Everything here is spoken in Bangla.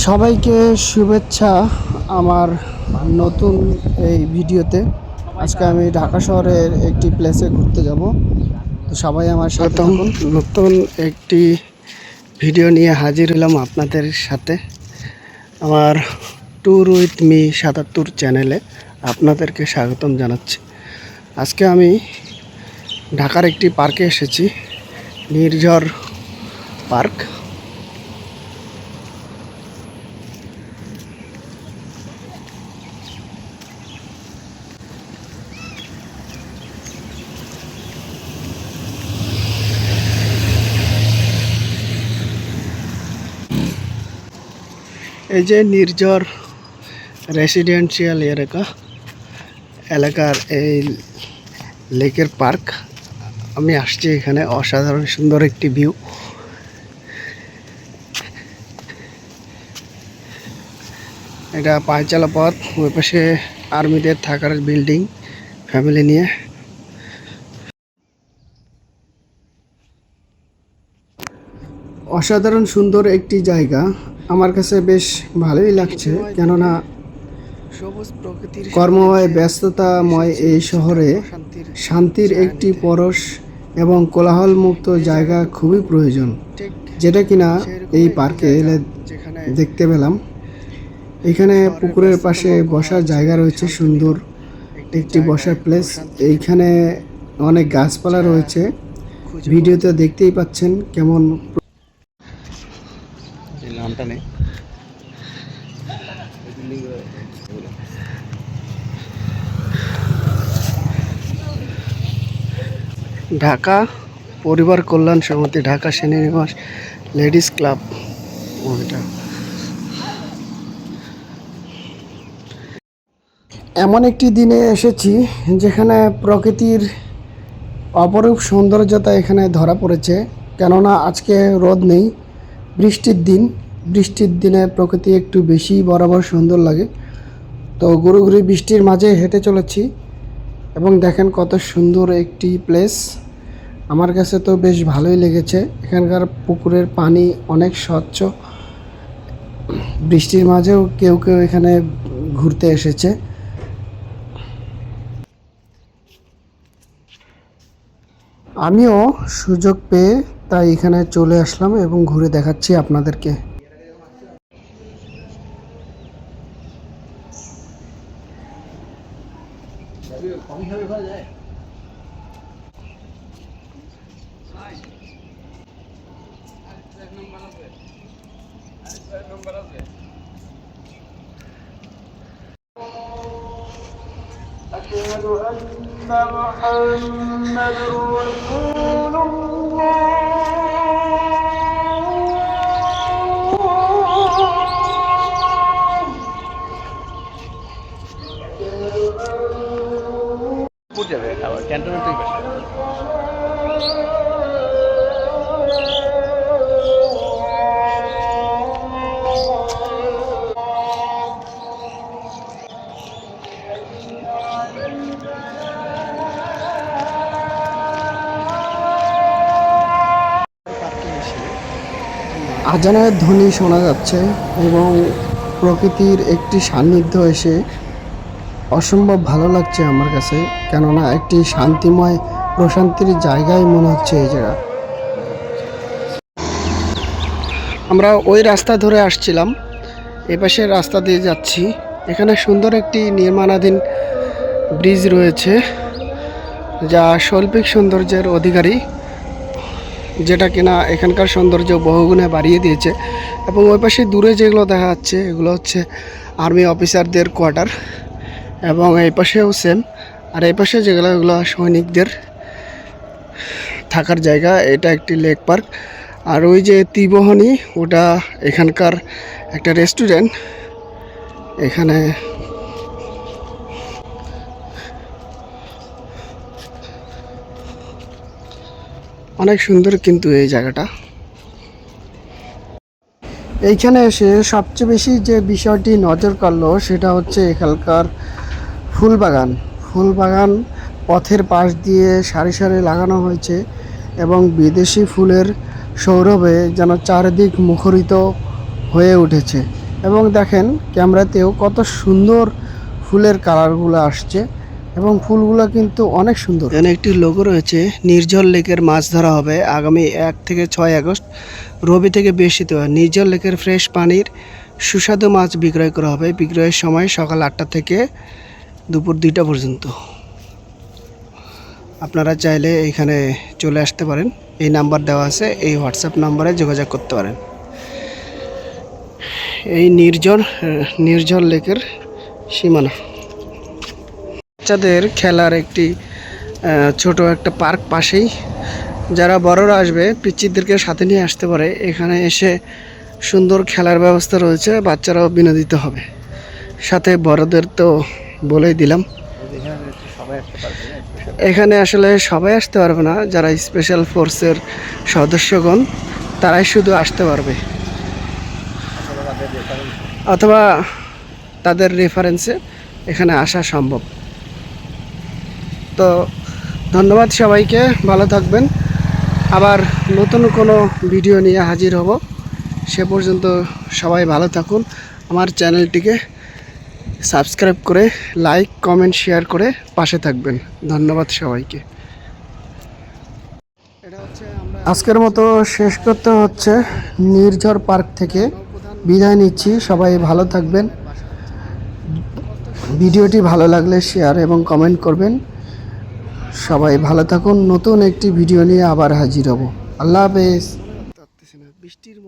সবাইকে শুভেচ্ছা আমার নতুন এই ভিডিওতে। আজকে আমি ঢাকা শহরের একটি প্লেসে ঘুরতে যাব, তো সবাই আমার সাথে থাকুন। নতুন একটি ভিডিও নিয়ে হাজির হলাম আপনাদের সাথে আমার ট্যুর উইথ মি ৭৭ চ্যানেলে আপনাদেরকে স্বাগতম জানাচ্ছি। আজকে আমি ঢাকার একটি পার্কে এসেছি, নির্ঝর পার্ক। এই যে নির্ঝর রেসিডেন্সিয়াল এলাকার এই লেকের পার্ক আমি আসছি। এখানে অসাধারণ সুন্দর একটি ভিউ। এটা পায়চালা পথ, ওই পাশে আর্মিদের থাকার বিল্ডিং ফ্যামিলি নিয়ে। অসাধারণ সুন্দর একটি জায়গা, আমার কাছে বেশ ভালোই লাগছে, কেননা সবুজ প্রকৃতির কর্মময় ব্যস্ততাময় এই শহরে শান্তির একটি পরশ এবং কোলাহলমুক্ত জায়গা খুবই প্রয়োজন, যেটা কিনা এই পার্কে এলে দেখতে পেলাম। এখানে পুকুরের পাশে বসার জায়গা রয়েছে, সুন্দর একটি বসার প্লেস। এইখানে অনেক গাছপালা রয়েছে, ভিডিওতে দেখতেই পাচ্ছেন কেমন। নামটা নেই ঢাকা পরিবার কল্যাণ সমিতি, ঢাকা সেনানিবাস লেডিস ক্লাব। ওইটা এমন একটি দিনে এসেছি যেখানে প্রকৃতির অপরূপ সৌন্দর্যতা এখানে ধরা পড়েছে, কেননা আজকে রোদ নেই, বৃষ্টির দিন। বৃষ্টির দিনে প্রকৃতি একটু বেশি বরাবর সুন্দর লাগে। তো গুঁড়ি বৃষ্টির মাঝে হেঁটে চলেছি এবং দেখেন কত সুন্দর একটি প্লেস। আমার কাছে তো বেশ ভালোই লেগেছে। এখানকার পুকুরের পানি অনেক স্বচ্ছ, বৃষ্টির মাঝেও কেউ কেউ এখানে ঘুরতে এসেছে। আমিও সুযোগ পেয়ে তাই এখানে চলে আসলাম এবং ঘুরে দেখাচ্ছি আপনাদেরকে। أشهد أن محمد رسول আজানের ধ্বনি শোনা যাচ্ছে এবং প্রকৃতির একটি সান্নিধ্য এসে অসম্ভব ভালো লাগছে আমার কাছে, কেননা একটি শান্তিময় প্রশান্তির জায়গায় মনে হচ্ছে এই জায়গা। আমরা ওই রাস্তা ধরে আসছিলাম, এপাশের রাস্তা দিয়ে যাচ্ছি। এখানে সুন্দর একটি নির্মাণাধীন ব্রিজ রয়েছে, যা শৈল্পিক সৌন্দর্যের অধিকারী, যেটা কিনা এখানকার সৌন্দর্য বহুগুণে বাড়িয়ে দিয়েছে। এবং ওই পাশে দূরে যেগুলো দেখা যাচ্ছে এগুলো হচ্ছে আর্মি অফিসারদের কোয়ার্টার, এবং এই পাশেও সেম। আর এই পাশে যেগুলো এগুলো সৈনিকদের থাকার জায়গা। এটা একটি লেক পার্ক। আর ওই যে ত্রিমোহনী, ওটা এখানকার একটা রেস্টুরেন্ট। এখানে অনেক সুন্দর কিন্তু এই জায়গাটা। এইখানে এসে সবচেয়ে বেশি যে বিষয়টি নজর কাড়লো সেটা হচ্ছে এখানকার ফুলবাগান পথের পাশ দিয়ে সারি সারি লাগানো হয়েছে এবং বিদেশি ফুলের সৌরভে যেন চারিদিক মুখরিত হয়ে উঠেছে। এবং দেখেন ক্যামেরাতেও কত সুন্দর ফুলের কালারগুলো আসছে এবং ফুলগুলো কিন্তু অনেক সুন্দর। এখানে একটি লোগো রয়েছে, নির্ঝর লেকের মাছ ধরা হবে আগামী 1 থেকে 6 আগস্ট রবি থেকে বৃহস্পতিবার। নির্ঝর লেকের ফ্রেশ পানির সুস্বাদু মাছ বিক্রয় করা হবে। বিক্রয়ের সময় সকাল 8টা থেকে দুপুর 2টা পর্যন্ত। আপনারা চাইলে এখানে চলে আসতে পারেন। এই নাম্বার দেওয়া আছে, এই হোয়াটসঅ্যাপ নাম্বারে যোগাযোগ করতে পারেন। এই নির্ঝর লেকের সীমানা। বাচ্চাদের খেলার একটি ছোট একটা পার্ক পাশেই। যারা বড়রা আসবে পিচ্চিদেরকে সাথে নিয়ে আসতে পারে। এখানে এসে সুন্দর খেলার ব্যবস্থা রয়েছে, বাচ্চারাও বিনোদিত হবে। সাথে বড়দের তো বলেই দিলাম। এখানে আসলে সবাই আসতে পারবে না, যারা স্পেশাল ফোর্সের সদস্যগণ তারাই শুধু আসতে পারবে, অথবা তাদের রেফারেন্সে এখানে আসা সম্ভব। তো ধন্যবাদ সবাইকে, ভালো থাকবেন। আবার নতুন কোনো ভিডিও নিয়ে হাজির হব। সে পর্যন্ত সবাই ভালো থাকুন। আমার চ্যানেলটিকে সাবস্ক্রাইব করে লাইক কমেন্ট শেয়ার করে পাশে থাকবেন। ধন্যবাদ সবাইকে। আজকের মতো শেষ করতে হচ্ছে। নির্ঝর পার্ক থেকে বিদায় নিচ্ছি। সবাই ভালো থাকবেন। ভিডিওটি ভালো লাগলে শেয়ার এবং কমেন্ট করবেন। সবাই ভালো থাকুন। নতুন একটি ভিডিও নিয়ে আবার হাজির হব। আল্লাহ হাফেজ। বৃষ্টির